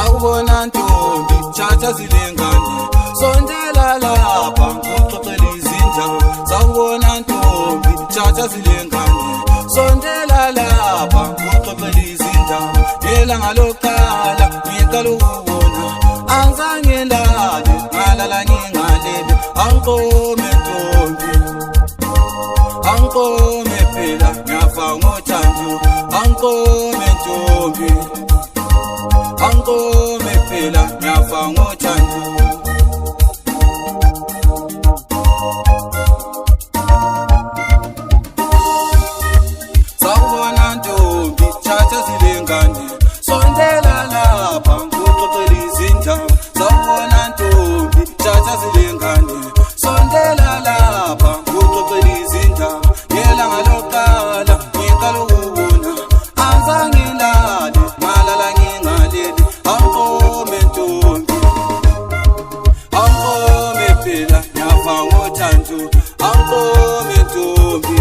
sawubona ntombi thatha zilengane sondela lapha ngixoxele izindaba sawubona ntombi thatha zilengane sondela lapha ngixoxele izindaba ngelanga lokuqala ngiqala ukubona angizange lale ngalala ngingalele angikome ntombi angikome phela ngiyafa ngothando angikome ntombi angikome phela ngiyafa ngothando sawubona ntombi thatha zilengane sondela lapha ngixoxele izindaba sawubona ntombi thatha zilengane sondela lapha ngixoxele izindaba ngelanga lokuqala ngiqala ukubona angizange lale ngalala ngingalele angikome ntombi angikome phela ngiyafa ngothando angikome ntombi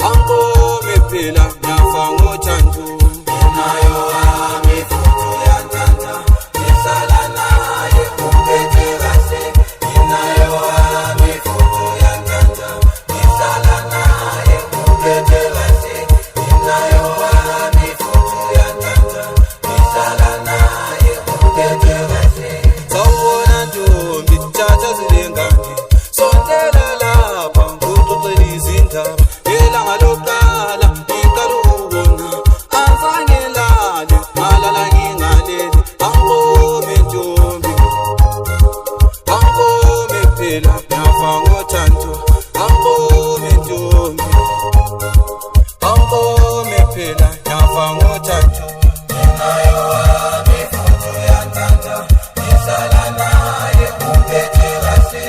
angikome phela ngiyafa ngothando nayo ami futhi uyathanda ngihlala naye umphethe kahle nayo ami futhi uyathanda ngihlala naye umphethe kahle nayo ami futhi uyathanda ngihlala naye umphethe kahle sawubona ntombi thatha zilengane sondela lapha ngixoxele izindaba ngelanga lokuqala ngiqala ukubona angizange lale ngalala ngingalele angikome ntombi angikome phela ngiyafa ngothando angikome ntombi angikome phela ngiyafa ngothando nayo ami futhi uyathanda ngihlala naye umphethe kahle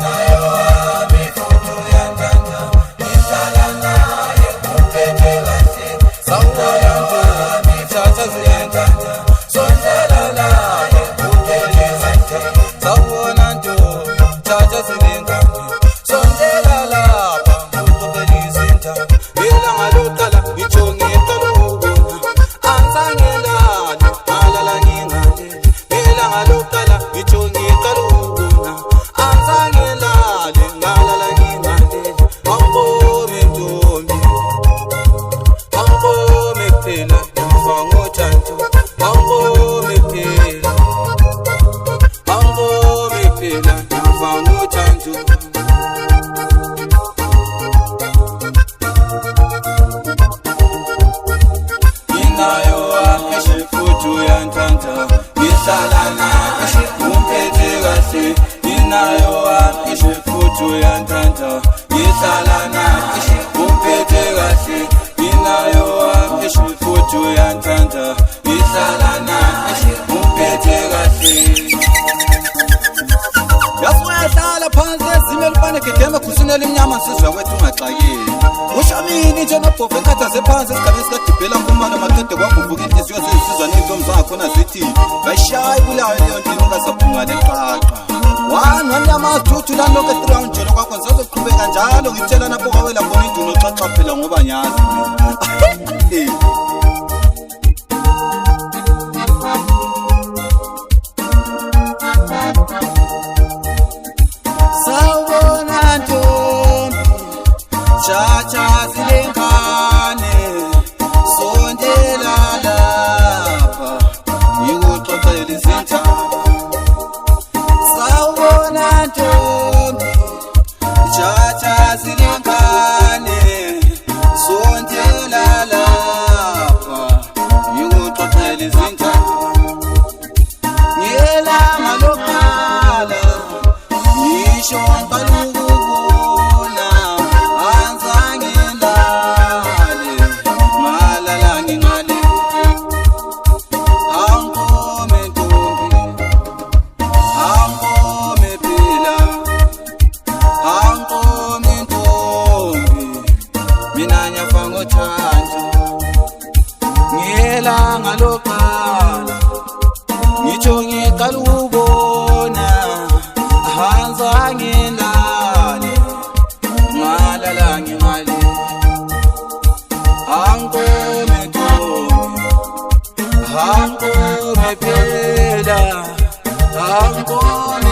nayo ami futhi uyathanda ngihlala naye umphethe kahle sawubona ntombi thatha zilengane sondela naye umphethe kahle sawubona ntombi thatha zilengane sondela lapha ngixoxele izindaba ngelanga lokuqala ngitsho ngiqala ukubona angizange lale ngalala ngingalele ngelanga lokuqala ngitsho ngiqala ukubona angizange lale ngalala ngingalele angikome ntombi angikome phela ngiyafa ngothando angikome phela angikome phela ngiyafa ngothando nginayo akhe futhi uyanthanda ngihlala naye umphethe kahle nginayo akhe futhi uyanthanda ngihlala naye umphethe kahle nginayo akhe futhi uyanthanda ngihlala naye umphethe kahle yaswahlala phansi ezimele ufane gedema khusina lemnyama sizwe kwethu ungaxakeli ushamini nje nobhofe ekhathaze phansi esigabeni sikadibhela ngumana maqede kwavuvuka inhliziyo zezizwa ney'ntombi zangakhona zithi bayishaye ibulayo leyo ndini ungasaphunga leqaqa wanamathuthu lalokhu etround njelo kwakho ngizoqhubeka njalo ngitshela napho kwawela khona induno xaxa phela ngoba ngiyazi sawubona ntombi thatha zilengane sondela lapha ngikuxoxele izindaba sawubona ntombi thatha zilengane sondela lapha ngikuxoxele izindaba ngelanga lokuqala ngisho ngiqala ukubona angizange lale ngalala ngingale angikome ntombi angikome phela angikome ntombi mina ngiyafa ngothando ngelanga lokuqala ngitsho ngiqala ukubona angizange lale ngalala ngingale angikome ntombi angikome phela angibona